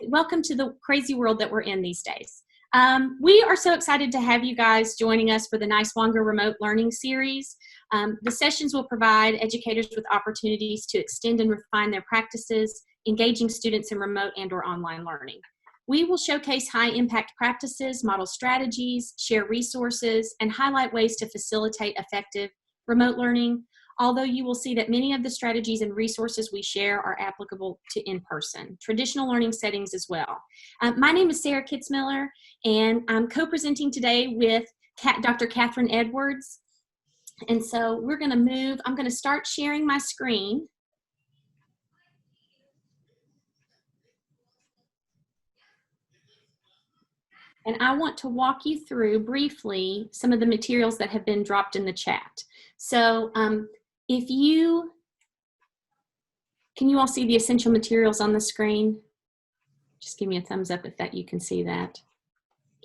welcome to the crazy world that we're in these days. We are so excited to have you guys joining us for the NISWANGA Remote Learning Series. The sessions will provide educators with opportunities to extend and refine their practices, engaging students in remote and/or online learning. We will showcase high-impact practices, model strategies, share resources, and highlight ways to facilitate effective remote learning, although you will see that many of the strategies and resources we share are applicable to in-person, traditional learning settings as well. My name is Sarah Kitzmiller, and I'm co-presenting today with Dr. Catherine Edwards. And so we're going to move, I'm going to start sharing my screen. And I want to walk you through briefly some of the materials that have been dropped in the chat. So if you, can you all see the essential materials on the screen? Just give me a thumbs up if that you can see that.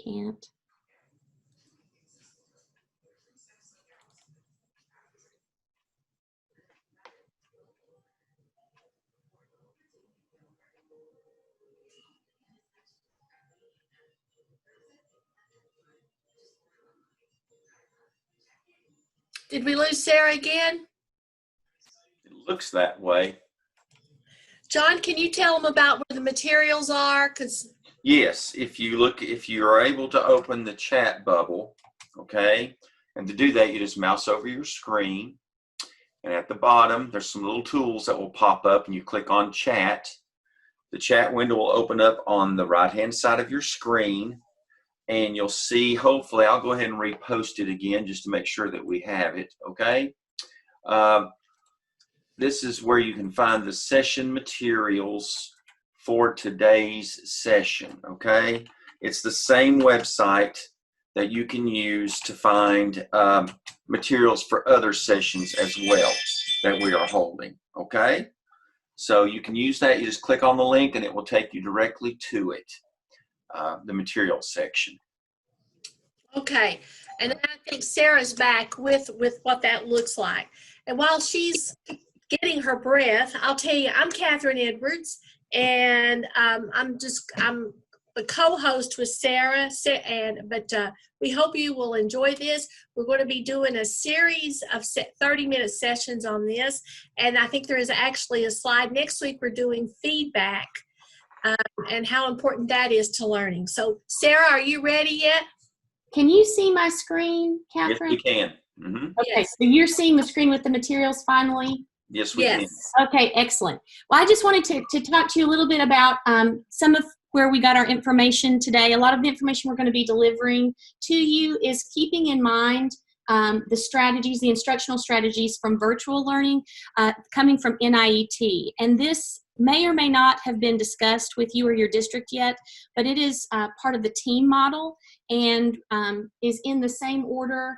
Can't. Did we lose Sarah again? It looks that way. John, can you tell them about where the materials are? Yes, if you are able to open the chat bubble, okay, and to do that, you just mouse over your screen, and at the bottom, there's some little tools that will pop up, and you click on chat. The chat window will open up on the right-hand side of your screen, and you'll see, hopefully, I'll go ahead and repost it again just to make sure that we have it, okay? This is where you can find the session materials for today's session, okay? It's the same website that you can use to find materials for other sessions as well that we are holding, okay? So you can use that. You just click on the link and it will take you directly to it, the materials section. Okay, and then I think Sarah's back with what that looks like. And while she's getting her breath, I'll tell you, I'm Catherine Edwards, and I'm the co-host with Sarah, but we hope you will enjoy this. We're going to be doing a series of 30-minute sessions on this, and I think there is actually a slide. Next week we're doing feedback and how important that is to learning. So Sarah, are you ready yet? Can you see my screen, Catherine? Yes, we can. Mm-hmm. Okay, yes. So you're seeing the screen with the materials finally? Yes, we can. Okay, excellent. Well, I just wanted to talk to you a little bit about some of where we got our information today. A lot of the information we're going to be delivering to you is keeping in mind the strategies, the instructional strategies from virtual learning coming from NIET. And this may or may not have been discussed with you or your district yet, but it is part of the team model and is in the same order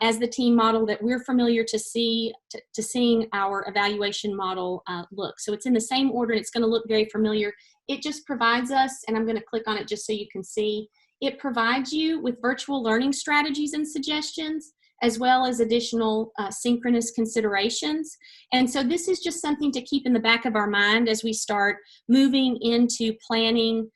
as the team model that we're familiar to seeing our evaluation model look. So it's in the same order and it's going to look very familiar. It just provides us, and I'm going to click on it just so you can see, it provides you with virtual learning strategies and suggestions, as well as additional synchronous considerations. And so this is just something to keep in the back of our mind as we start moving into planning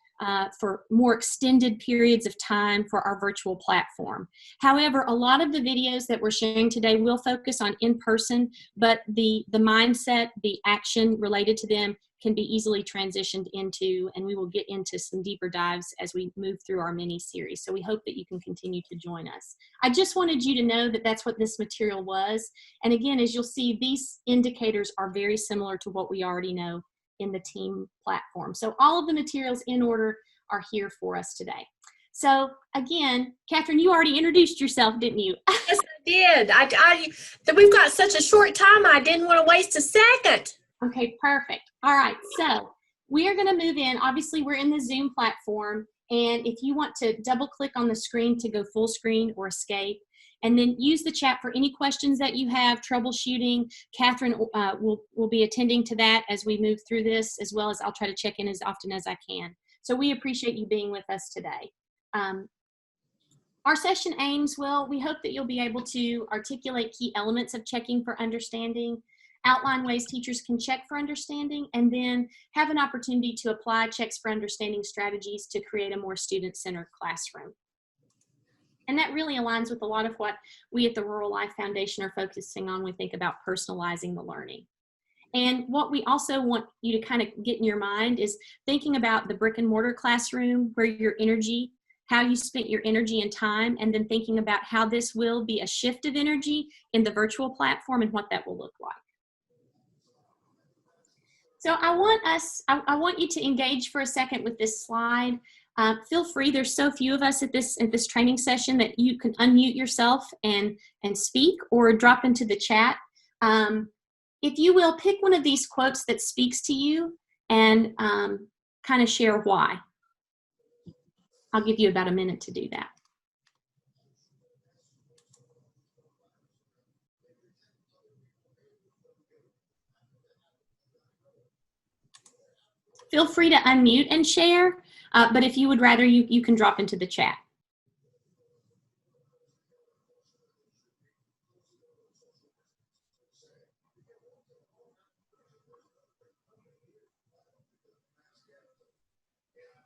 for more extended periods of time for our virtual platform. However, a lot of the videos that we're sharing today will focus on in-person, but the mindset, the action related to them can be easily transitioned into, and we will get into some deeper dives as we move through our mini series. So we hope that you can continue to join us. I just wanted you to know that that's what this material was. And again, as you'll see, these indicators are very similar to what we already know in the team platform. So all of the materials in order are here for us today. So again, Catherine, you already introduced yourself, didn't you? Yes, I did. We've got such a short time, I didn't want to waste a second. Okay, perfect. All right, so we are going to move in. Obviously, we're in the Zoom platform, and if you want to double click on the screen to go full screen or escape, and then use the chat for any questions that you have, troubleshooting. Catherine will be attending to that as we move through this, as well as I'll try to check in as often as I can. So we appreciate you being with us today. Our session aims, well, we hope that you'll be able to articulate key elements of checking for understanding, outline ways teachers can check for understanding, and then have an opportunity to apply checks for understanding strategies to create a more student-centered classroom. And that really aligns with a lot of what we at the Rural Life Foundation are focusing on when we think about personalizing the learning. And what we also want you to kind of get in your mind is thinking about the brick and mortar classroom, where your energy, how you spent your energy and time, and then thinking about how this will be a shift of energy in the virtual platform and what that will look like. So I want you to engage for a second with this slide. Feel free, there's so few of us at this training session that you can unmute yourself and speak or drop into the chat. If you will, pick one of these quotes that speaks to you and kind of share why. I'll give you about a minute to do that. Feel free to unmute and share, but if you would rather, you can drop into the chat.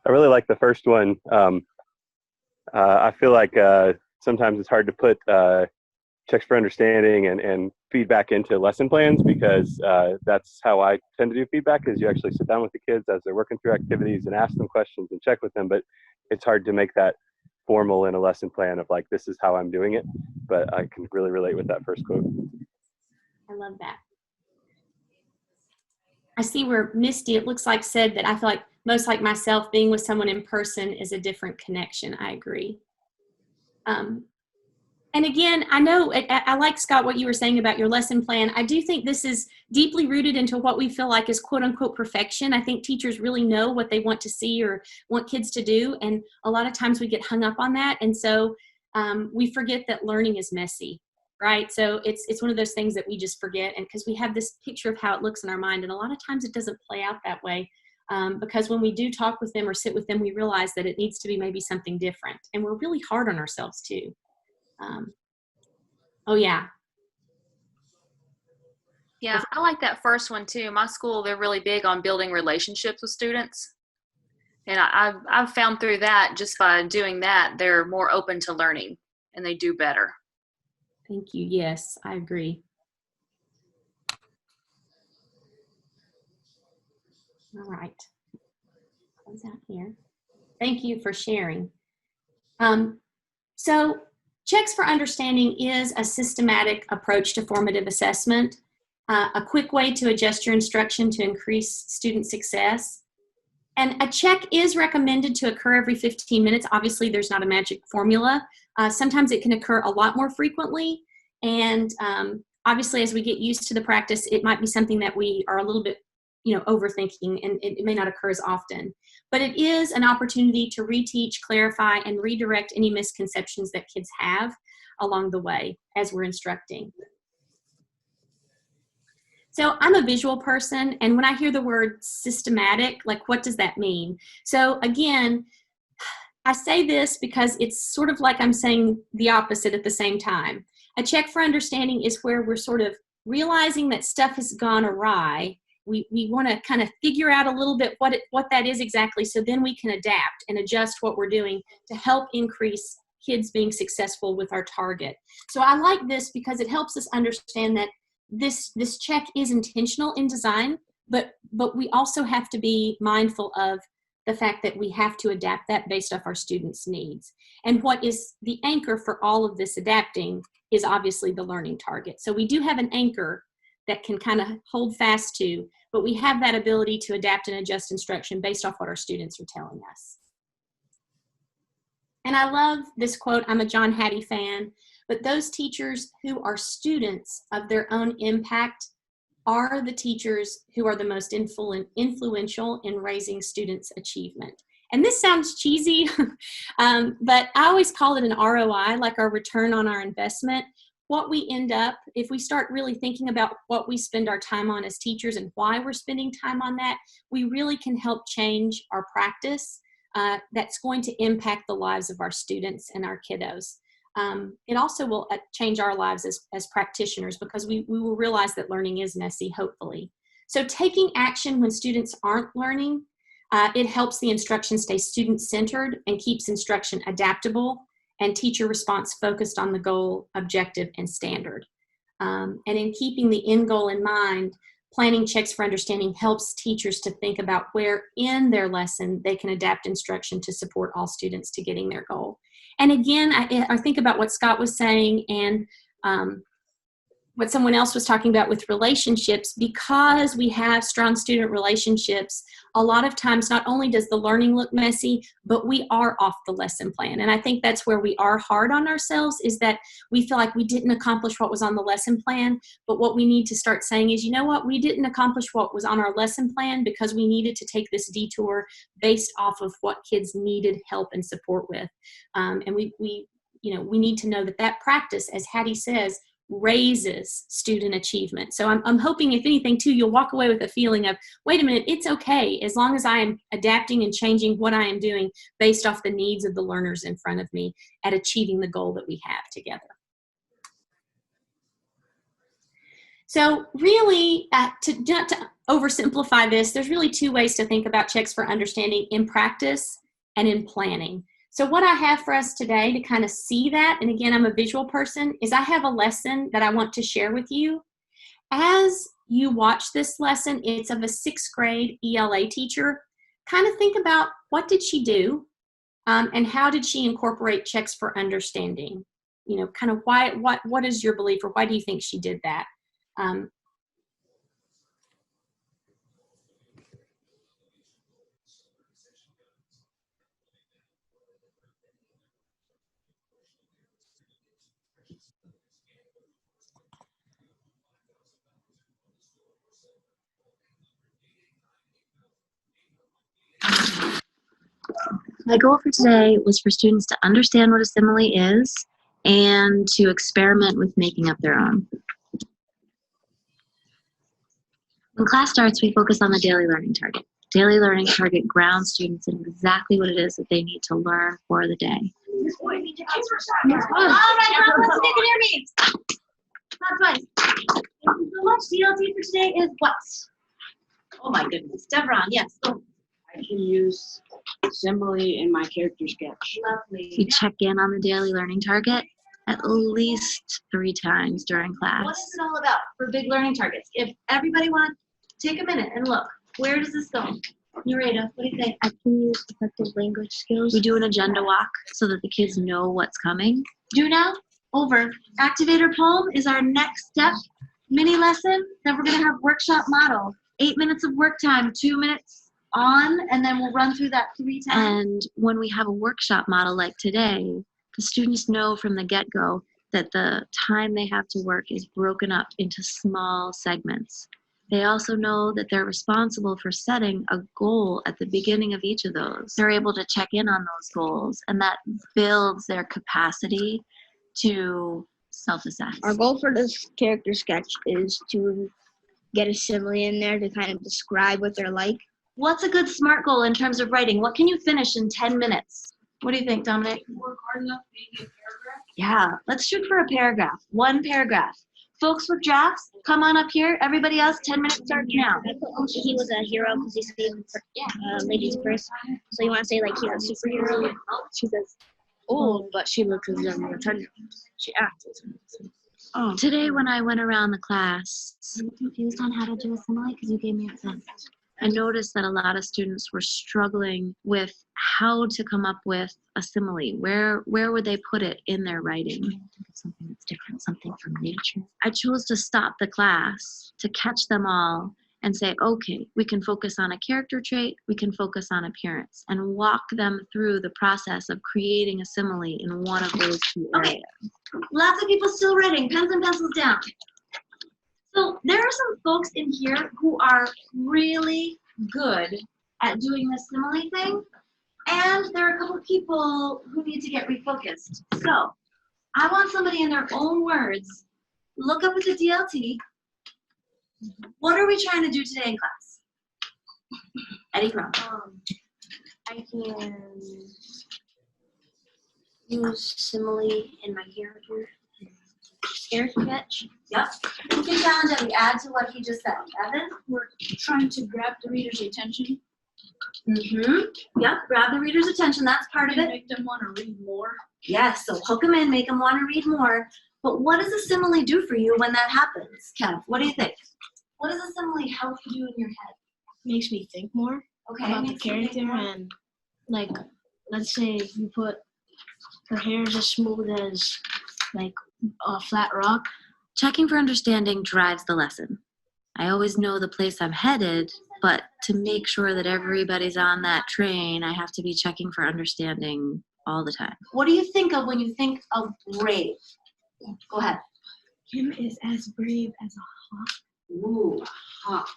I really like the first one. I feel like sometimes it's hard to put checks for understanding and feedback into lesson plans, because that's how I tend to do feedback, is you actually sit down with the kids as they're working through activities and ask them questions and check with them, but it's hard to make that formal in a lesson plan of like, this is how I'm doing it. But I can really relate with that first quote. I love that. I see where Misty, it looks like, said that I feel like most like myself, being with someone in person is a different connection. I agree. And again, I know, I like, Scott, what you were saying about your lesson plan. I do think this is deeply rooted into what we feel like is quote unquote perfection. I think teachers really know what they want to see or want kids to do. And a lot of times we get hung up on that. And so we forget that learning is messy, right? So it's one of those things that we just forget. And because we have this picture of how it looks in our mind. And a lot of times it doesn't play out that way. Because when we do talk with them or sit with them, we realize that it needs to be maybe something different. And we're really hard on ourselves too. Oh yeah. Yeah, I like that first one too. My school, they're really big on building relationships with students. And I've found through that, just by doing that, they're more open to learning and they do better. Thank you. Yes, I agree. All right. Close out here. Thank you for sharing. So checks for understanding is a systematic approach to formative assessment, a quick way to adjust your instruction to increase student success. And a check is recommended to occur every 15 minutes. Obviously, there's not a magic formula. Sometimes it can occur a lot more frequently. And obviously, as we get used to the practice, it might be something that we are a little bit overthinking, and it may not occur as often. But it is an opportunity to reteach, clarify, and redirect any misconceptions that kids have along the way as we're instructing. So I'm a visual person, and when I hear the word systematic, like, what does that mean? So again, I say this because it's sort of like I'm saying the opposite at the same time. A check for understanding is where we're sort of realizing that stuff has gone awry. We want to kind of figure out a little bit what that is exactly, so then we can adapt and adjust what we're doing to help increase kids being successful with our target. So I like this because it helps us understand that this check is intentional in design, but we also have to be mindful of the fact that we have to adapt that based off our students' needs. And what is the anchor for all of this adapting is obviously the learning target. So we do have an anchor that can kind of hold fast to, but we have that ability to adapt and adjust instruction based off what our students are telling us. And I love this quote. I'm a John Hattie fan, but those teachers who are students of their own impact are the teachers who are the most influential in raising students' achievement. And this sounds cheesy, but I always call it an ROI, like our return on our investment. What we end up, if we start really thinking about what we spend our time on as teachers and why we're spending time on that, we really can help change our practice that's going to impact the lives of our students and our kiddos. it also will change our lives as practitioners, because we will realize that learning is messy, hopefully. So taking action when students aren't learning, it helps the instruction stay student-centered and keeps instruction adaptable and teacher response focused on the goal, objective, and standard. And in keeping the end goal in mind, planning checks for understanding helps teachers to think about where in their lesson they can adapt instruction to support all students to getting their goal. And again, I think about what Scott was saying and what someone else was talking about with relationships. Because we have strong student relationships, a lot of times not only does the learning look messy, but we are off the lesson plan. And I think that's where we are hard on ourselves, is that we feel like we didn't accomplish what was on the lesson plan. But what we need to start saying is, you know what, we didn't accomplish what was on our lesson plan because we needed to take this detour based off of what kids needed help and support with. And we need to know that practice, as Hattie says, raises student achievement. So I'm hoping, if anything, too, you'll walk away with a feeling of, wait a minute, it's okay as long as I am adapting and changing what I am doing based off the needs of the learners in front of me at achieving the goal that we have together. So really, not to oversimplify this, there's really two ways to think about checks for understanding: in practice and in planning. So what I have for us today to kind of see that, and again, I'm a visual person, is I have a lesson that I want to share with you. As you watch this lesson, it's of a 6th grade ELA teacher. Kind of think about, what did she do, and how did she incorporate checks for understanding? Kind of what is your belief, or why do you think she did that? My goal for today was for students to understand what a simile is and to experiment with making up their own. When class starts, we focus on the daily learning target. Daily learning target grounds students in exactly what it is that they need to learn for the day. All right, let's take it near me. Not twice. Thank you so much. DLT for today is what? Oh my goodness. Devron, yes. Oh. I can use simile in my character sketch. Lovely. We check in on the daily learning target at least 3 times during class. What is it all about for big learning targets? If everybody wants to take a minute and look, where does this go? Narita, what do you think? I can use effective language skills. We do an agenda walk so that the kids know what's coming. Do now, over. Activator poem is our next step. Mini lesson, then we're going to have workshop model. 8 minutes of work time, 2 minutes on, and then we'll run through that 3 times. And when we have a workshop model like today, the students know from the get-go that the time they have to work is broken up into small segments. They also know that they're responsible for setting a goal at the beginning of each of those. They're able to check in on those goals, and that builds their capacity to self-assess. Our goal for this character sketch is to get a simile in there to kind of describe what they're like. What's a good SMART goal in terms of writing? What can you finish in 10 minutes? What do you think, Dominic? Work hard enough, maybe a paragraph. Yeah, let's shoot for a paragraph. 1 paragraph. Folks with drafts, come on up here. Everybody else, 10 minutes start now. I put he was a hero because he saved ladies first. So you want to say like he's a superhero? She says, "Oh, but she looks as young as 100. She acts as Oh. Today when I went around the class, I'm confused on how to do a simile because you gave me a sense. I noticed that a lot of students were struggling with how to come up with a simile. Where would they put it in their writing? Think of something that's different, something from nature. I chose to stop the class to catch them all and say, okay, we can focus on a character trait, we can focus on appearance, and walk them through the process of creating a simile in one of those 2 areas. Lots of people still writing. Pens and pencils down. So there are some folks in here who are really good at doing this simile thing, and there are a couple of people who need to get refocused. So I want somebody in their own words, look up at the DLT. What are we trying to do today in class? Eddie Crum. I can use simile in my character. Scare catch. Yep. Who can challenge Evan? Add to what he just said. Evan? We're trying to grab the reader's attention Mm-hmm. Yep. Grab the reader's attention. That's part of and it. make them want to read more. Yes. So hook them in, make them want to read more. But what does a simile do for you when that happens, Kev? What do you think? What does a simile help you do in your head? Makes me think more Okay. about the makes you think character, more. and like, let's say you put her hair is as smooth as like a flat rock. Checking for understanding drives the lesson. I always know the place I'm headed, but to make sure that everybody's on that train, I have to be checking for understanding all the time. What do you think of when you think of brave? Go ahead. Kim is as brave as a hawk. Ooh, hawk.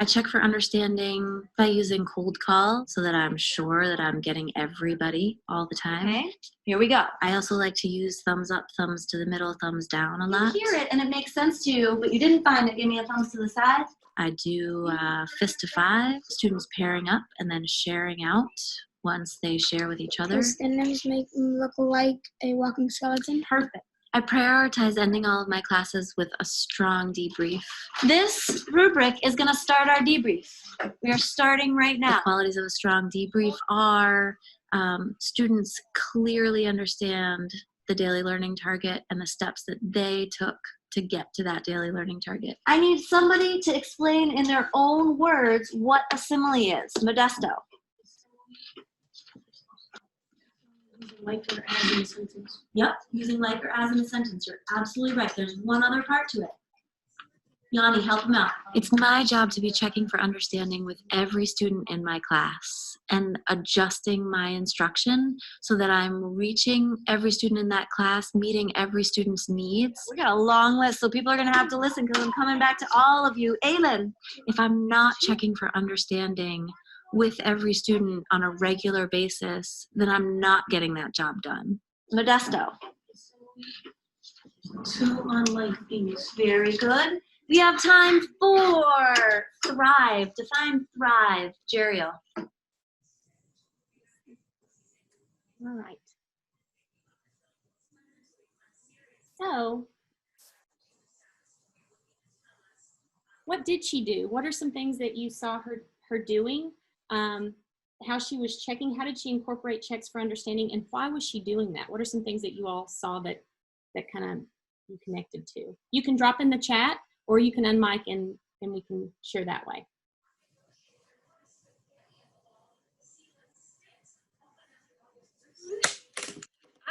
I check for understanding by using cold call so that I'm sure that I'm getting everybody all the time. Okay. Here we go. I also like to use thumbs up, thumbs to the middle, thumbs down a You lot. hear it and it makes sense to you, but you didn't find it. Give me a thumbs to the side. I do fist to 5, students pairing up and then sharing out once they share with each other. Those stand-ups make them look like a walking skeleton. Perfect. I prioritize ending all of my classes with a strong debrief. This rubric is going to start our debrief. We are starting right The now. qualities of a strong debrief are students clearly understand the daily learning target and the steps that they took to get to that daily learning target. I need somebody to explain in their own words what a simile is. Modesto. Like or as in a sentence. Yep, using like or as in a sentence. You're absolutely right. There's one other part to it. Yanni, help him out. It's my job to be checking for understanding with every student in my class and adjusting my instruction so that I'm reaching every student in that class, meeting every student's needs. We got a long list, so people are going to have to listen because I'm coming back to all of you. Aylin. If I'm not checking for understanding with every student on a regular basis, then I'm not getting that job done. Modesto. Two unlike things. Very good. We have time for thrive. Define thrive. Jeriel. All right. So, what did she do? What are some things that you saw her doing? How she was checking? How did she incorporate checks for understanding? And why was she doing that? What are some things that you all saw that kind of you connected to? You can drop in the chat, or you can unmic and we can share that way.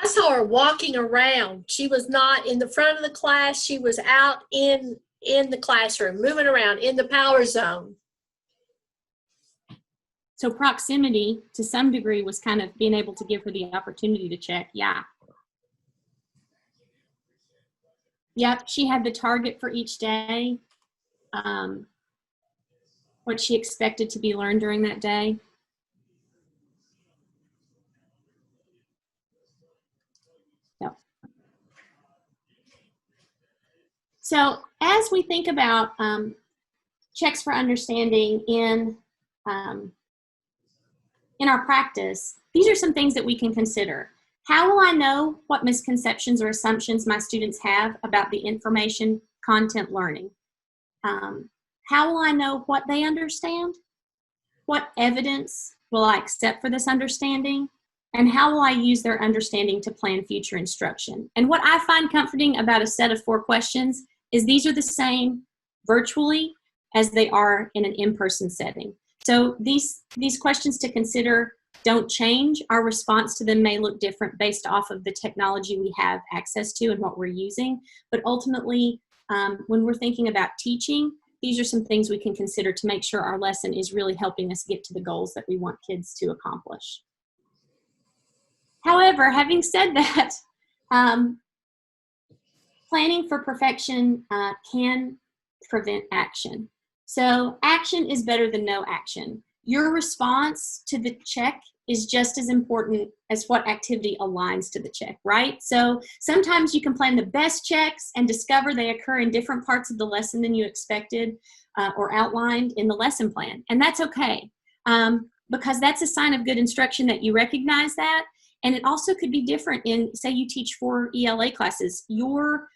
I saw her walking around. She was not in the front of the class. She was out in the classroom, moving around in the power zone. So proximity, to some degree, was kind of being able to give her the opportunity to check. Yeah. Yep, she had the target for each day, what she expected to be learned during that day. Yep. So as we think about checks for understanding in our practice, these are some things that we can consider. How will I know what misconceptions or assumptions my students have about the information content learning? How will I know what they understand? What evidence will I accept for this understanding? And how will I use their understanding to plan future instruction? And what I find comforting about a set of 4 questions is these are the same virtually as they are in an in-person setting. So these questions to consider don't change. Our response to them may look different based off of the technology we have access to and what we're using. But ultimately, when we're thinking about teaching, these are some things we can consider to make sure our lesson is really helping us get to the goals that we want kids to accomplish. However, having said that, planning for perfection can prevent action. So action is better than no action. Your response to the check is just as important as what activity aligns to the check, right? So sometimes you can plan the best checks and discover they occur in different parts of the lesson than you expected or outlined in the lesson plan. And that's okay, because that's a sign of good instruction that you recognize that. And it also could be different in, say you teach 4 ELA classes. Your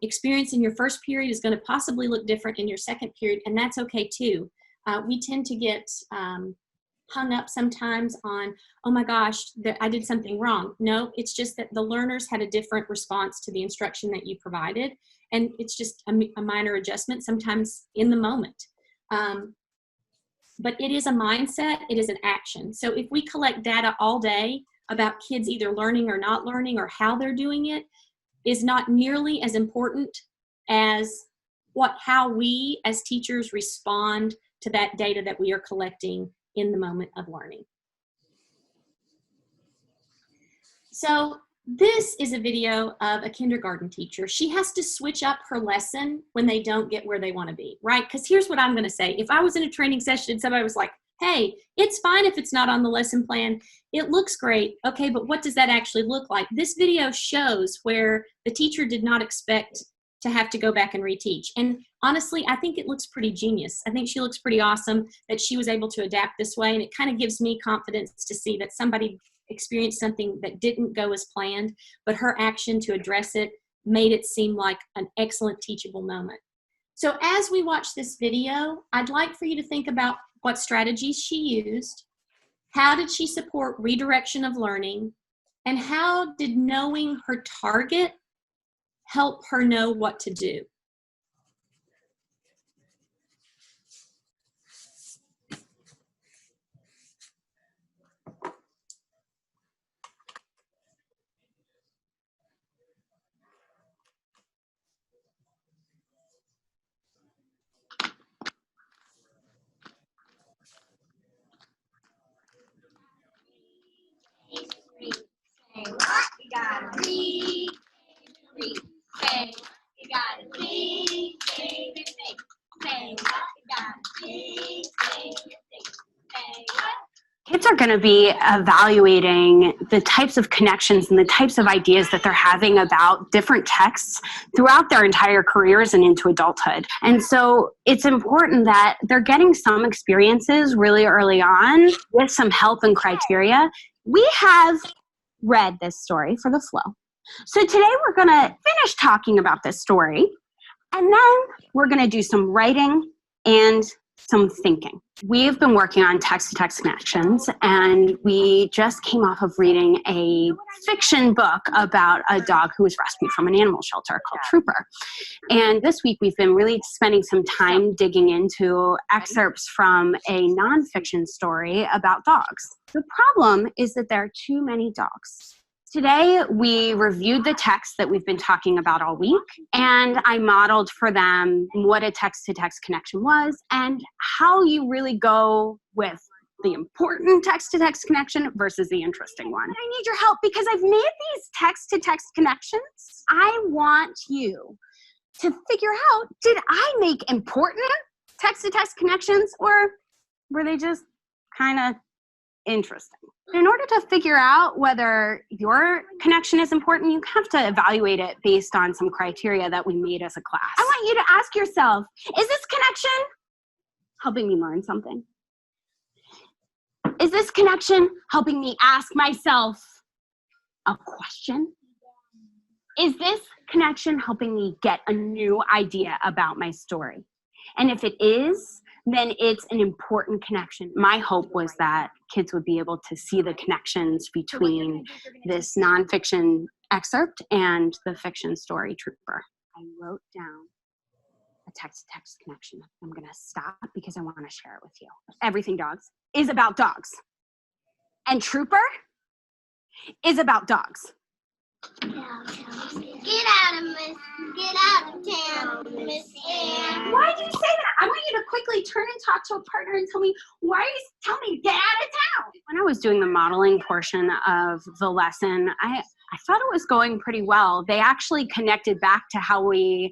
experience in your first period is going to possibly look different in your second period, and that's okay too. We tend to get hung up sometimes on, oh my gosh, I did something wrong. No, it's just that the learners had a different response to the instruction that you provided, and it's just a minor adjustment sometimes in the moment. But it is a mindset, it is an action. So if we collect data all day about kids either learning or not learning or how they're doing it, is not nearly as important as how we as teachers respond to that data that we are collecting in the moment of learning. So this is a video of a kindergarten teacher. She has to switch up her lesson when they don't get where they want to be, right? Because here's what I'm going to say. If I was in a training session and somebody was like, hey, it's fine if it's not on the lesson plan. It looks great. Okay, but what does that actually look like? This video shows where the teacher did not expect to have to go back and reteach. And honestly, I think it looks pretty genius. I think she looks pretty awesome that she was able to adapt this way. And it kind of gives me confidence to see that somebody experienced something that didn't go as planned, but her action to address it made it seem like an excellent teachable moment. So as we watch this video, I'd like for you to think about what strategies she used, how did she support redirection of learning, and how did knowing her target help her know what to do. You gotta read, say, you gotta read, say, say what, you gotta read, say what. Kids are going to be evaluating the types of connections and the types of ideas that they're having about different texts throughout their entire careers and into adulthood. And so it's important that they're getting some experiences really early on with some help and criteria. We have read this story for the flow. So today we're going to finish talking about this story, and then we're going to do some writing and some thinking. We've been working on text-to-text connections, and we just came off of reading a fiction book about a dog who was rescued from an animal shelter called Trooper. And this week we've been really spending some time digging into excerpts from a nonfiction story about dogs. The problem is that there are too many dogs. Today, we reviewed the text that we've been talking about all week, and I modeled for them what a text-to-text connection was and how you really go with the important text-to-text connection versus the interesting one. I need your help because I've made these text-to-text connections. I want you to figure out, did I make important text-to-text connections, or were they just kind of interesting? In order to figure out whether your connection is important, you have to evaluate it based on some criteria that we made as a class. I want you to ask yourself, is this connection helping me learn something? Is this connection helping me ask myself a question? Is this connection helping me get a new idea about my story? And if it is, then it's an important connection. My hope was that kids would be able to see the connections between this nonfiction excerpt and the fiction story Trooper. I wrote down a text-to-text connection. I'm going to stop because I want to share it with you. Everything Dogs is about dogs. And Trooper is about dogs. Get out of town, Miss Ann. Why do you say that? I want you to quickly turn and talk to a partner and tell me, why are you telling me to get out of town? When I was doing the modeling portion of the lesson, I thought it was going pretty well. They actually connected back to how we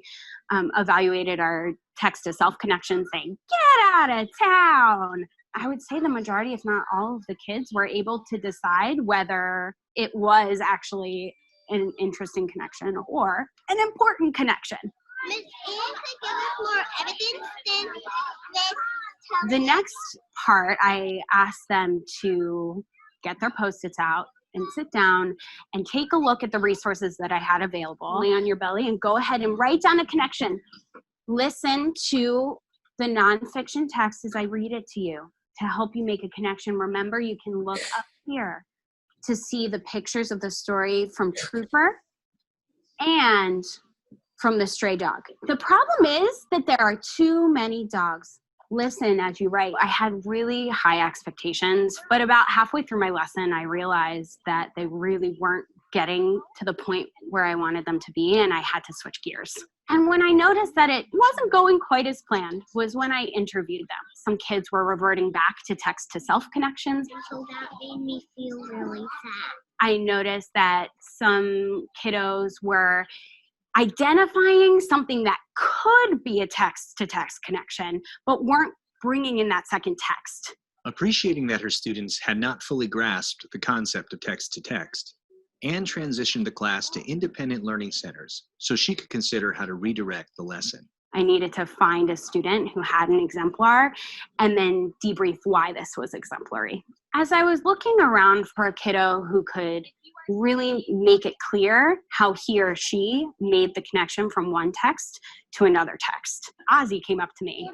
evaluated our text-to-self connection, saying, get out of town. I would say the majority, if not all of the kids, were able to decide whether it was actually an interesting connection or an important connection. Miss Ann could give us more evidence than this. The next part, I asked them to get their Post-its out and sit down and take a look at the resources that I had available. Lay on your belly and go ahead and write down a connection. Listen to the nonfiction text as I read it to you to help you make a connection. Remember, you can look up here to see the pictures of the story from Trooper and from the stray dog. The problem is that there are too many dogs. Listen as you write. I had really high expectations, but about halfway through my lesson, I realized that they really weren't getting to the point where I wanted them to be, and I had to switch gears. And when I noticed that it wasn't going quite as planned was when I interviewed them. Some kids were reverting back to text-to-self connections. So that made me feel really sad. I noticed that some kiddos were identifying something that could be a text-to-text connection, but weren't bringing in that second text. Appreciating that her students had not fully grasped the concept of text-to-text, Anne transitioned the class to independent learning centers so she could consider how to redirect the lesson. I needed to find a student who had an exemplar and then debrief why this was exemplary. As I was looking around for a kiddo who could really make it clear how he or she made the connection from one text to another text, Ozzy came up to me.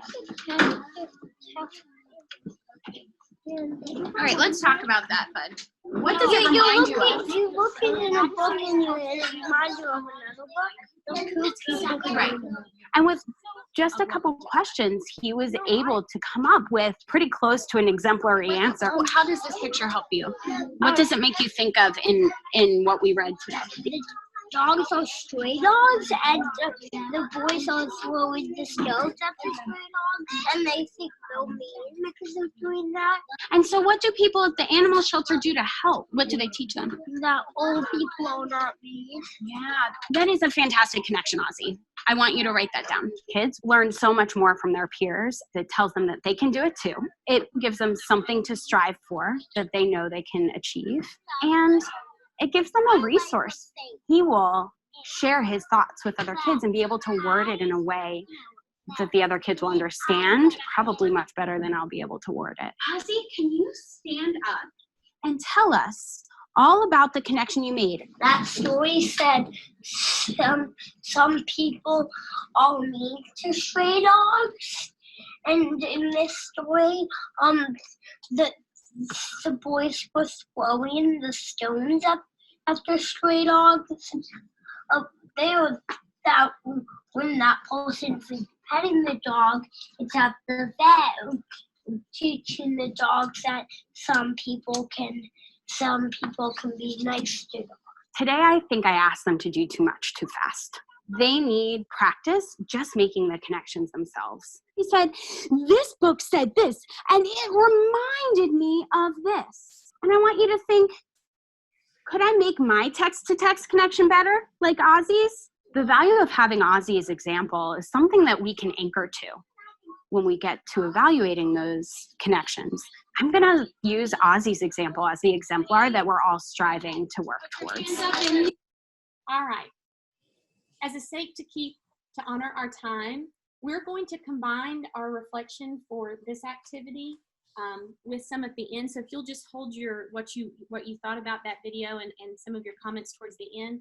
All right, let's talk about that, bud. What does it remind you of? You look in a book and it reminds you of another book. Those two people can Right. And with just a couple questions, he was able to come up with pretty close to an exemplary answer. How does this picture help you? What does it make you think of in what we read today? dogs are stray dogs, and the boys are throwing the stones at the stray dogs, and they think they're mean because of doing that. And so what do people at the animal shelter do to help? What do they teach them? That old people are not mean. Yeah, that is a fantastic connection, Ozzy. I want you to write that down. Kids learn so much more from their peers. It tells them that they can do it too. It gives them something to strive for that they know they can achieve. And it gives them a resource. He will share his thoughts with other kids and be able to word it in a way that the other kids will understand, probably much better than I'll be able to word it. Ozzy, can you stand up and tell us all about the connection you made? That story said some people are mean to stray dogs, and in this story, the boys were throwing the stones at the stray dogs. When that person's petting the dog, it's at the vet teaching the dogs that some people can be nice to them. Today, I think I asked them to do too much too fast. They need practice just making the connections themselves. He said, this book said this, and it reminded me of this. And I want you to think, could I make my text-to-text connection better, like Ozzy's? The value of having Ozzy's example is something that we can anchor to when we get to evaluating those connections. I'm gonna use Ozzy's example as the exemplar that we're all striving to work towards. All right. As a sake to honor our time, we're going to combine our reflection for this activity with some at the end. So if you'll just hold what you thought about that video and some of your comments towards the end.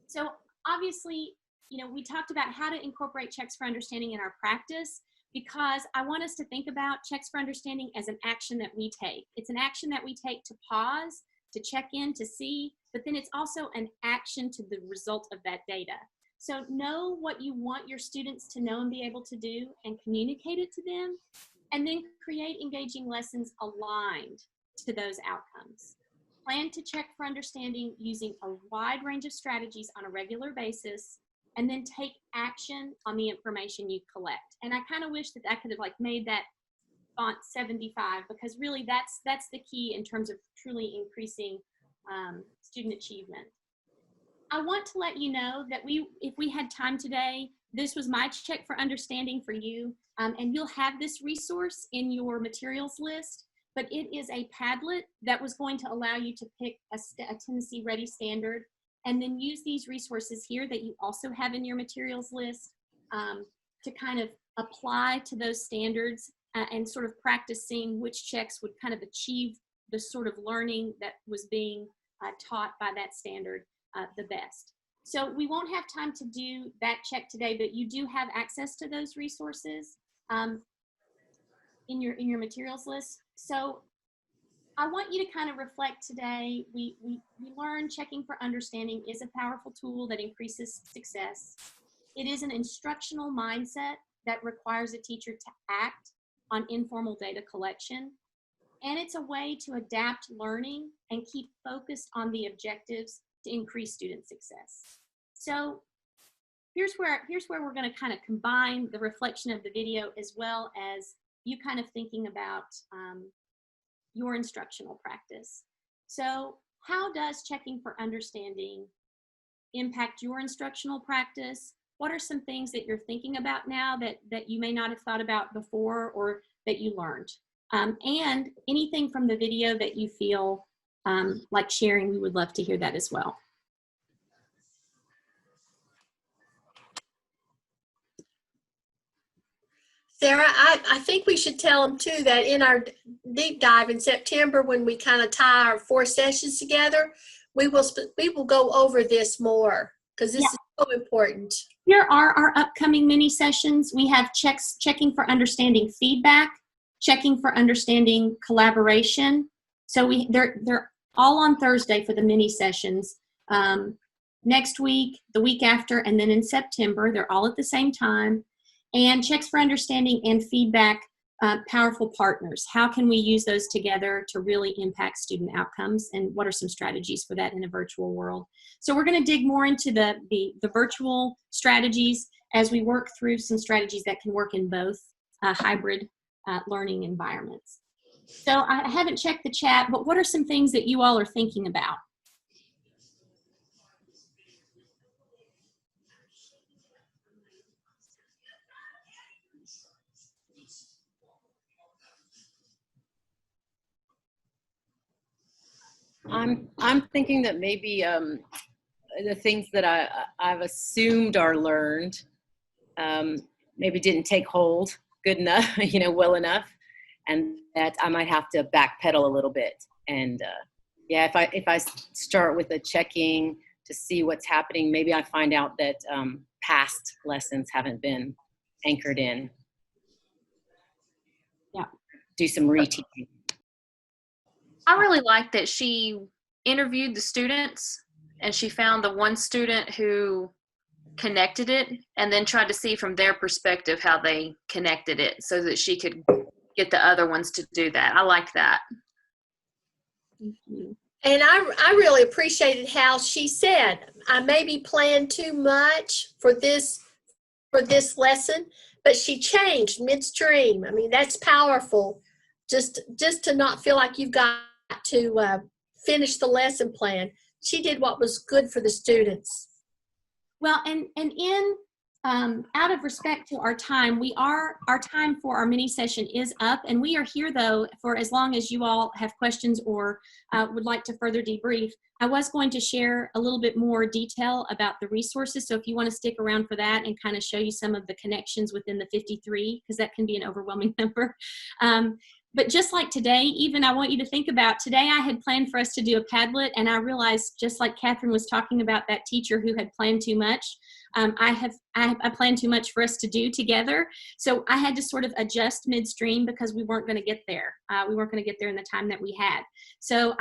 So obviously, we talked about how to incorporate checks for understanding in our practice, because I want us to think about checks for understanding as an action that we take. It's an action that we take to pause, to check in, to see, but then it's also an action to the result of that data. So know what you want your students to know and be able to do and communicate it to them, and then create engaging lessons aligned to those outcomes. Plan to check for understanding using a wide range of strategies on a regular basis, and then take action on the information you collect. And I kind of wish that I could have made that font 75, because really that's the key in terms of truly increasing student achievement. I want to let you know that if we had time today, this was my check for understanding for you, and you'll have this resource in your materials list, but it is a Padlet that was going to allow you to pick a Tennessee Ready standard, and then use these resources here that you also have in your materials list to kind of apply to those standards and sort of practice seeing which checks would kind of achieve the sort of learning that was being taught by that standard the best. So we won't have time to do that check today, but you do have access to those resources in your materials list. So I want you to kind of reflect today. We learned checking for understanding is a powerful tool that increases success. It is an instructional mindset that requires a teacher to act on informal data collection. And it's a way to adapt learning and keep focused on the objectives to increase student success. So here's where we're going to kind of combine the reflection of the video as well as you kind of thinking about your instructional practice. So how does checking for understanding impact your instructional practice? What are some things that you're thinking about now that you may not have thought about before or that you learned? And anything from the video that you feel like sharing, we would love to hear that as well. Sarah, I think we should tell them too that in our deep dive in September, when we kind of tie our 4 sessions together, we will go over this more because this is so important. Here are our upcoming mini sessions. We have checking for understanding feedback, checking for understanding collaboration. So they're all on Thursday for the mini sessions. Next week, the week after, and then in September, they're all at the same time. And checks for understanding and feedback, powerful partners. How can we use those together to really impact student outcomes, and what are some strategies for that in a virtual world? So we're going to dig more into the virtual strategies as we work through some strategies that can work in both hybrid learning environments. So I haven't checked the chat, but what are some things that you all are thinking about? I'm thinking that maybe the things that I've assumed are learned maybe didn't take hold good enough, well enough, and that I might have to backpedal a little bit. And yeah, if I start with a checking to see what's happening, maybe I find out that past lessons haven't been anchored in. Yeah. Do some reteaching. I really like that she interviewed the students and she found the one student who connected it and then tried to see from their perspective how they connected it so that she could get the other ones to do that. I like that. Thank you. And I really appreciated how she said, I maybe planned too much for this lesson, but she changed midstream. I mean, that's powerful. Just to not feel like you've got to finish the lesson plan. She did what was good for the students. Well, and in out of respect to our time, our time for our mini session is up, and we are here though for as long as you all have questions or would like to further debrief. I was going to share a little bit more detail about the resources, so if you want to stick around for that and kind of show you some of the connections within the 53, because that can be an overwhelming number. But just like today, even I want you to think about, today I had planned for us to do a Padlet, and I realized, just like Catherine was talking about that teacher who had planned too much, I planned too much for us to do together. So I had to sort of adjust midstream because we weren't going to get there. We weren't going to get there in the time that we had. So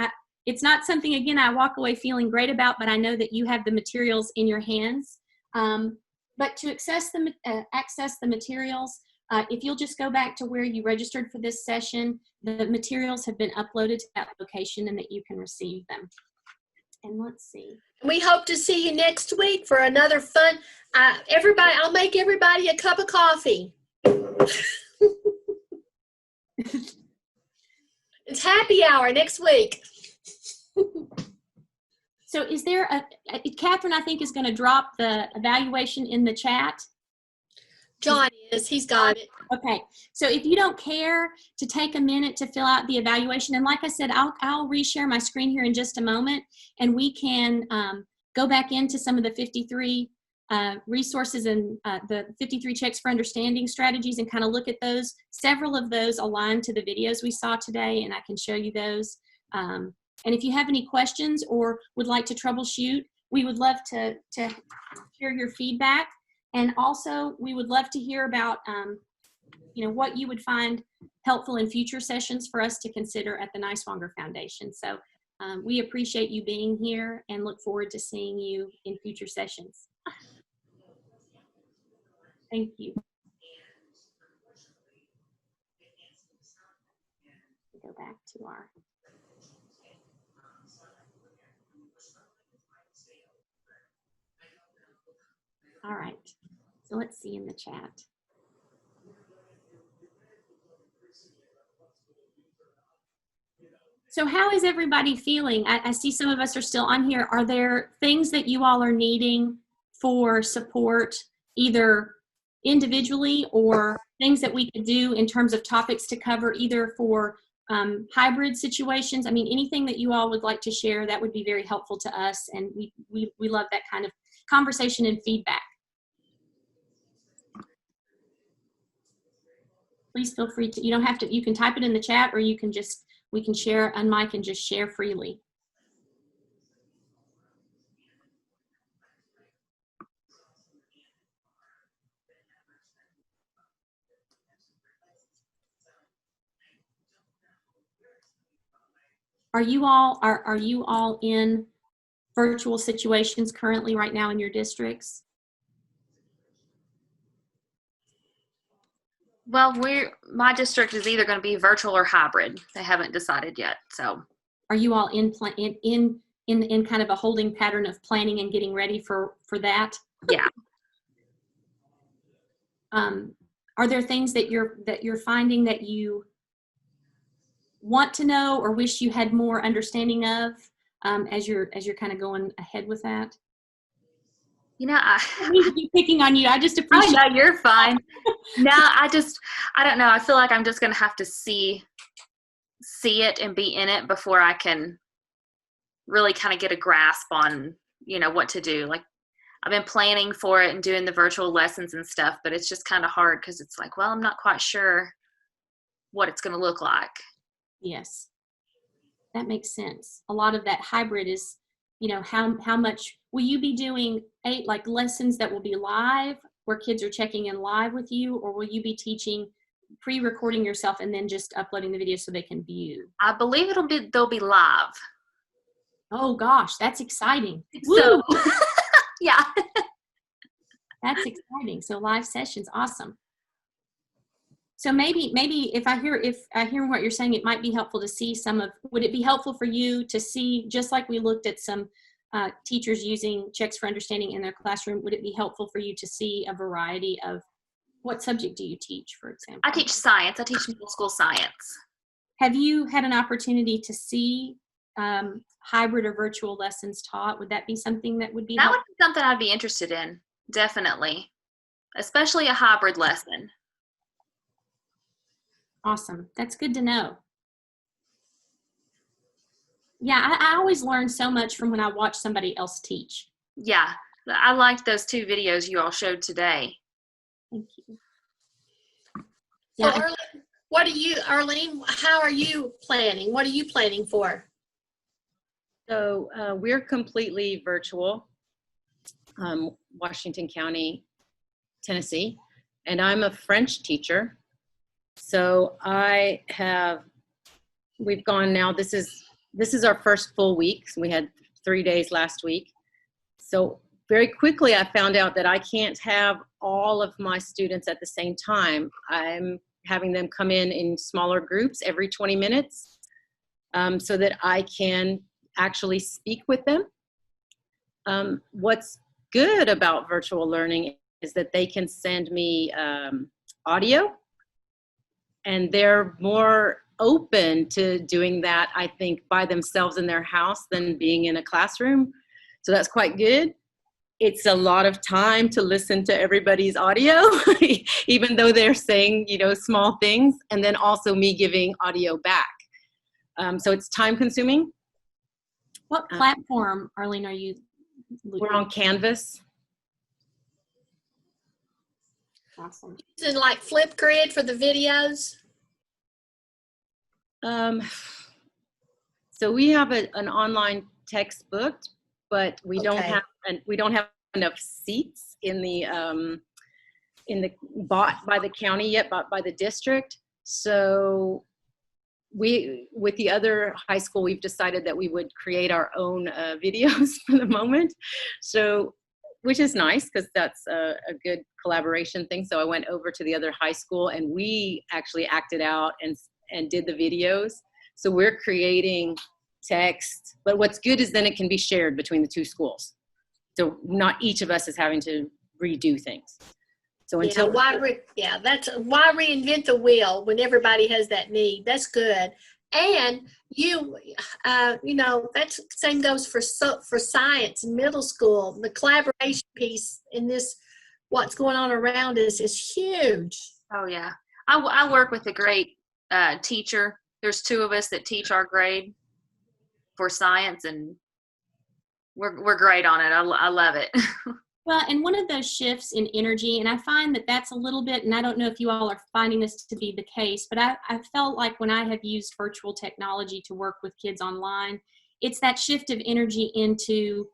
it's not something, again, I walk away feeling great about, but I know that you have the materials in your hands. But to access the materials, if you'll just go back to where you registered for this session, the materials have been uploaded to that location and that you can receive them. And let's see. We hope to see you next week for another fun. I'll make everybody a cup of coffee. It's happy hour next week. So is there Catherine, I think, is going to drop the evaluation in the chat. John is, he's got it. Okay, so if you don't care to take a minute to fill out the evaluation, and like I said, I'll reshare my screen here in just a moment, and we can go back into some of the 53 resources and the 53 checks for understanding strategies and kind of look at those. Several of those align to the videos we saw today, and I can show you those. And if you have any questions or would like to troubleshoot, we would love to hear your feedback. And also, we would love to hear about what you would find helpful in future sessions for us to consider at the Niswonger Foundation. So we appreciate you being here and look forward to seeing you in future sessions. Thank you. Go back to our. All right, so let's see in the chat. So how is everybody feeling? I see some of us are still on here. Are there things that you all are needing for support, either individually or things that we could do in terms of topics to cover, either for hybrid situations? I mean, anything that you all would like to share, that would be very helpful to us. And we love that kind of conversation and feedback. Please feel free to, you don't have to, you can type it in the chat, or you can just, we can share, unmic and just share freely. Are you all in virtual situations currently right now in your districts? Well, my district is either going to be virtual or hybrid. They haven't decided yet. So, are you all in kind of a holding pattern of planning and getting ready for that? Yeah. Are there things that you're finding that you want to know or wish you had more understanding of as you're kind of going ahead with that? You know, I need to be picking on you. I just appreciate. I know, you're fine. No, I don't know. I feel like I'm just going to have to see it and be in it before I can really kind of get a grasp on, what to do. Like, I've been planning for it and doing the virtual lessons and stuff, but it's just kind of hard because it's like, well, I'm not quite sure what it's going to look like. Yes, that makes sense. A lot of that hybrid is, how much will you be doing lessons that will be live where kids are checking in live with you, or will you be teaching, pre-recording yourself and then just uploading the video so they can view? I believe they'll be live. Oh gosh, that's exciting. So, yeah. That's exciting. So live sessions, awesome. So maybe if I hear what you're saying, it might be helpful to see would it be helpful for you to see, just like we looked at some teachers using checks for understanding in their classroom, would it be helpful for you to see a variety of, what subject do you teach, for example? I teach science. I teach middle school science. Have you had an opportunity to see hybrid or virtual lessons taught? Would that be something that would be helpful? Would be something I'd be interested in, definitely, especially a hybrid lesson. Awesome. That's good to know. Yeah, I always learn so much from when I watch somebody else teach. Yeah, I liked those 2 videos you all showed today. Thank you. Yeah. So Arlene, how are you planning? What are you planning for? So we're completely virtual, Washington County, Tennessee, and I'm a French teacher. So we've gone now, this is our first full week. So we had 3 days last week. So very quickly I found out that I can't have all of my students at the same time. I'm having them come in smaller groups every 20 minutes so that I can actually speak with them. What's good about virtual learning is that they can send me audio, and they're more open to doing that, I think, by themselves in their house than being in a classroom. So that's quite good. It's a lot of time to listen to everybody's audio, even though they're saying, small things, and then also me giving audio back. So it's time consuming. What platform, Arlene, are you? We're on Canvas. Awesome. Using like Flipgrid for the videos? So we have an online textbook, but we don't Okay. have enough seats in the bought by the county yet, bought by the district. So we, with the other high school, we've decided that we would create our own videos for the moment. So, which is nice because that's a good collaboration thing. So I went over to the other high school and we actually acted out and did the videos. So we're creating text, but what's good is then it can be shared between the two schools. So not each of us is having to redo things. So until that's why reinvent the wheel when everybody has that need. That's good. And you know, that same goes for science in middle school. The collaboration piece in this, what's going on around us, is huge. Oh yeah, I work with a great teacher. There's 2 of us that teach our grade for science, and we're great on it. I love it. Well, and one of those shifts in energy, and I find that that's a little bit, and I don't know if you all are finding this to be the case, but I felt like when I have used virtual technology to work with kids online, it's that shift of energy into,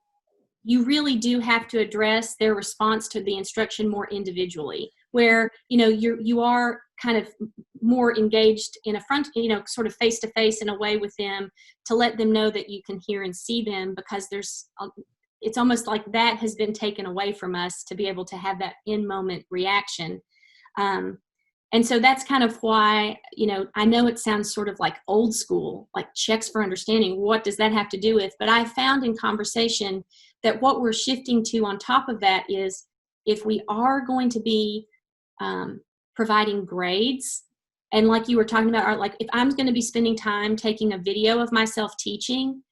you really do have to address their response to the instruction more individually, where, you know, you are kind of more engaged in a front, you know, sort of face to face in a way with them to let them know that you can hear and see them, because it's almost like that has been taken away from us to be able to have that in-moment reaction. And so that's kind of why, you know, I know it sounds sort of like old school, like checks for understanding. What does that have to do with? But I found in conversation that what we're shifting to on top of that is, if we are going to be providing grades, and like you were talking about, like if I'm going to be spending time taking a video of myself teaching,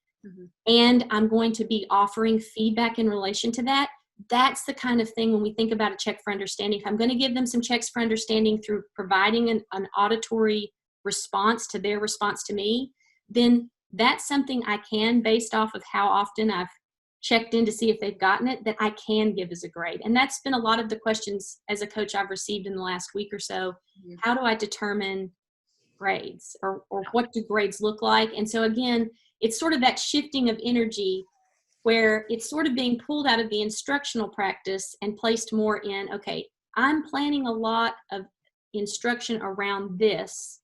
and I'm going to be offering feedback in relation to that, that's the kind of thing when we think about a check for understanding. If I'm going to give them some checks for understanding through providing an auditory response to their response to me, then that's something I can, based off of how often I've checked in to see if they've gotten it, that I can give as a grade. And that's been a lot of the questions as a coach I've received in the last week or so. How do I determine grades, or what do grades look like? And so again, it's sort of that shifting of energy where it's sort of being pulled out of the instructional practice and placed more in, okay, I'm planning a lot of instruction around this.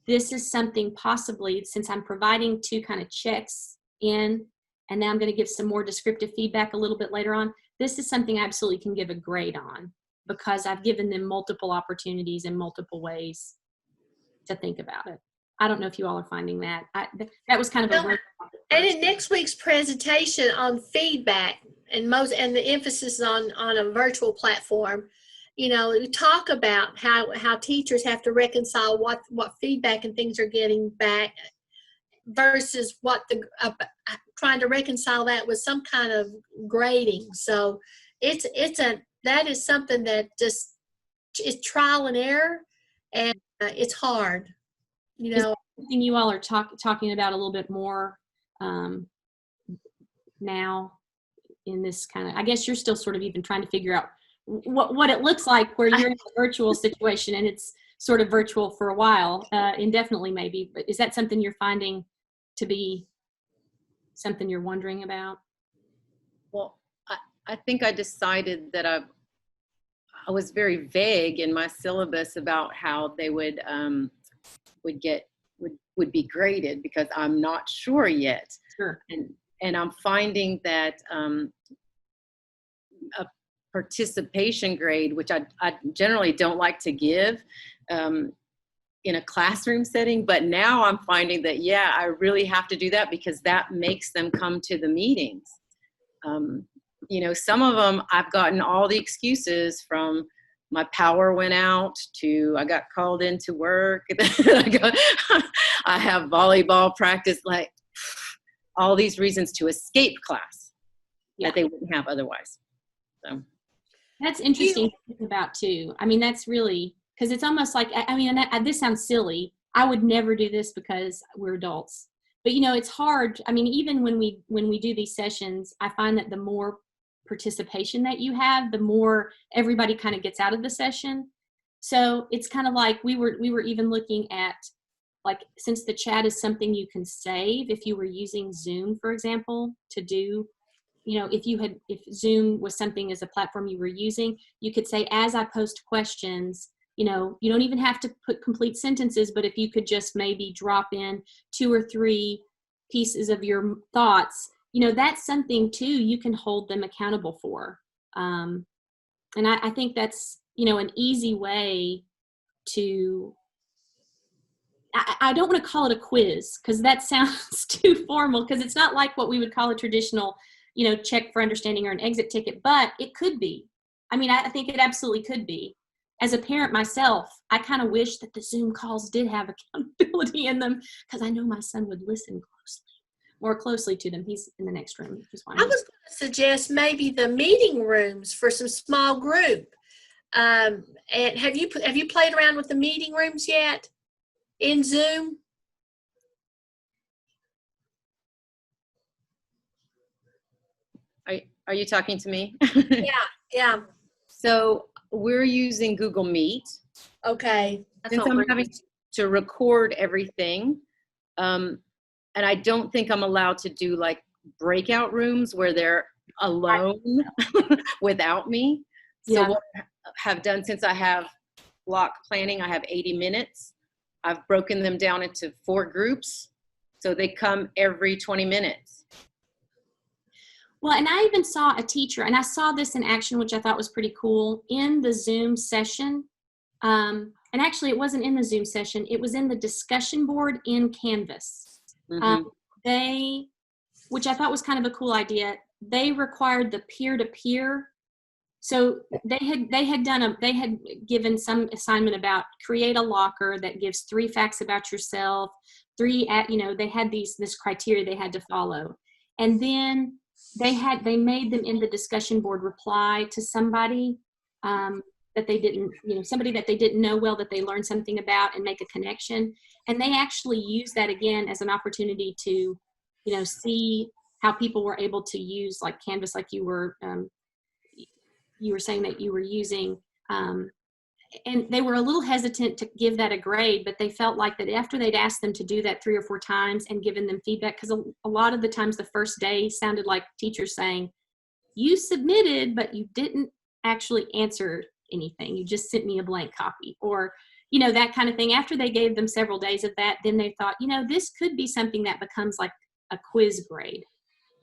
This is something possibly, since I'm providing 2 kind of checks in, and now I'm going to give some more descriptive feedback a little bit later on, this is something I absolutely can give a grade on, because I've given them multiple opportunities and multiple ways to think about it. I don't know if you all are finding that. That was kind of a And in next week's presentation on feedback, and the emphasis on a virtual platform, you know, we talk about how teachers have to reconcile what feedback and things are getting back versus what trying to reconcile that with some kind of grading. So that is something that just is trial and error, and it's hard. You know, something you all are talking about a little bit more now in this kind of, I guess you're still sort of even trying to figure out what it looks like where you're in a virtual situation, and it's sort of virtual for a while, indefinitely maybe. But is that something you're finding to be something you're wondering about? Well, I think I decided that I was very vague in my syllabus about how they would be graded, because I'm not sure yet. Sure. And I'm finding that a participation grade, which I generally don't like to give in a classroom setting, but now I'm finding that, yeah, I really have to do that, because that makes them come to the meetings. You know, some of them I've gotten all the excuses, from my power went out to I got called into work. I have volleyball practice, like all these reasons to escape class that they wouldn't have otherwise. So that's interesting to think about too. I mean, that's really, because it's almost like, I mean, this sounds silly. I would never do this because we're adults, but you know, it's hard. I mean, even when we do these sessions, I find that the more participation that you have, the more everybody kind of gets out of the session. So it's kind of like we were even looking at like, since the chat is something you can save, if you were using Zoom, for example, to do, if Zoom was something as a platform you were using, you could say, as I post questions, you don't even have to put complete sentences, but if you could just maybe drop in 2 or 3 pieces of your thoughts, that's something too you can hold them accountable for. And I think that's, an easy way to, I don't want to call it a quiz because that sounds too formal, because it's not like what we would call a traditional, check for understanding or an exit ticket, but it could be. I mean, I think it absolutely could be. As a parent myself, I kind of wish that the Zoom calls did have accountability in them, because I know my son would listen more closely to them. He's in the next room, which is fine. I was going to suggest maybe the meeting rooms for some small group. And have you played around with the meeting rooms yet in Zoom? Are you talking to me? Yeah. So we're using Google Meet. Okay. Since I'm having to record everything, and I don't think I'm allowed to do like breakout rooms where they're alone without me. So what I have done, since I have block planning, I have 80 minutes. I've broken them down into 4 groups, so they come every 20 minutes. Well, and I even saw a teacher, and I saw this in action, which I thought was pretty cool, in the Zoom session. And actually, it wasn't in the Zoom session. It was in the discussion board in Canvas. Which I thought was kind of a cool idea, they required the peer-to-peer. So they had given some assignment about create a locker that gives 3 facts about yourself, 3, they had this criteria they had to follow. And then they made them in the discussion board reply to somebody that they didn't, somebody that they didn't know well, that they learned something about, and make a connection. And they actually used that again as an opportunity to, see how people were able to use like Canvas, like you were saying that you were using. And they were a little hesitant to give that a grade, but they felt like that after they'd asked them to do that 3 or 4 times and given them feedback, because a lot of the times the first day sounded like teachers saying, you submitted, but you didn't actually answer anything. You just sent me a blank copy, or, that kind of thing. After they gave them several days of that, then they thought, this could be something that becomes like a quiz grade,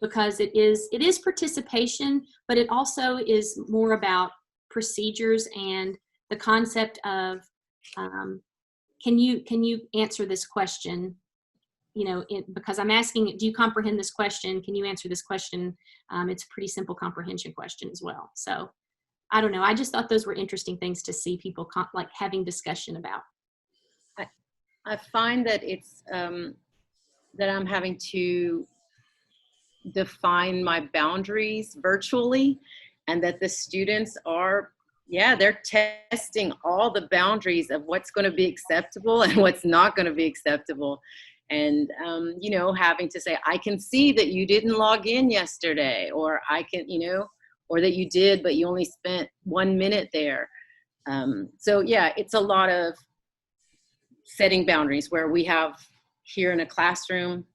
because it is participation, but it also is more about procedures and the concept of, can you answer this question? Because I'm asking, do you comprehend this question? Can you answer this question? It's a pretty simple comprehension question as well. So I don't know. I just thought those were interesting things to see people like having discussion about. I find that it's that I'm having to define my boundaries virtually, and that the students are, they're testing all the boundaries of what's going to be acceptable and what's not going to be acceptable. And, having to say, I can see that you didn't log in yesterday, or I can, or that you did, but you only spent 1 minute there. So it's a lot of setting boundaries, where we have here in a classroom,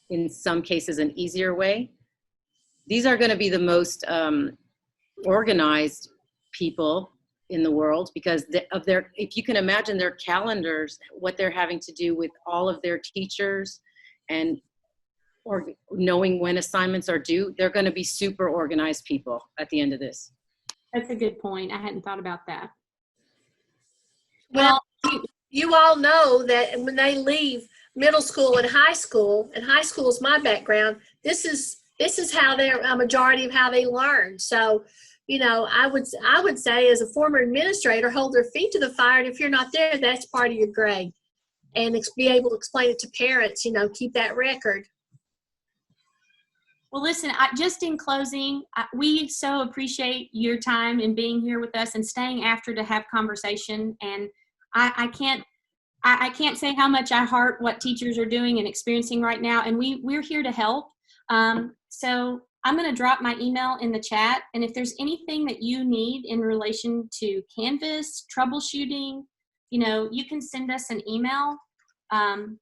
in some cases, an easier way. These are going to be the most organized people in the world, because if you can imagine their calendars, what they're having to do with all of their teachers, or knowing when assignments are due, they're going to be super organized people at the end of this. That's a good point. I hadn't thought about that. Well, you all know that when they leave middle school and high school is my background, this is how a majority of how they learn. So, I would say, as a former administrator, hold their feet to the fire, and if you're not there, that's part of your grade. And be able to explain it to parents, keep that record. Well, listen, just in closing, we so appreciate your time and being here with us and staying after to have conversation. And I can't say how much I heart what teachers are doing and experiencing right now. And we're here to help. So I'm going to drop my email in the chat. And if there's anything that you need in relation to Canvas, troubleshooting, you can send us an email. And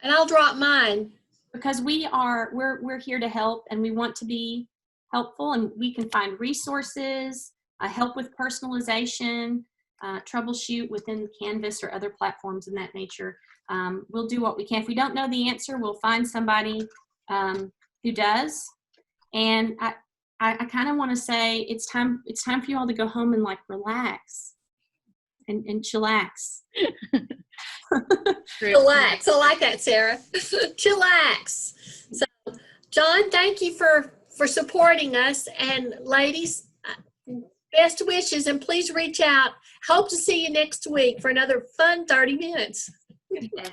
I'll drop mine. Because we're here to help, and we want to be helpful, and we can find resources, help with personalization, troubleshoot within Canvas or other platforms in that nature. We'll do what we can. If we don't know the answer, we'll find somebody who does. And I kind of want to say it's time for you all to go home and like relax and chillax. Chillax. I like that, Sarah. Chillax. So, John, thank you for supporting us. And ladies, best wishes, and please reach out. Hope to see you next week for another fun 30 minutes. Yes.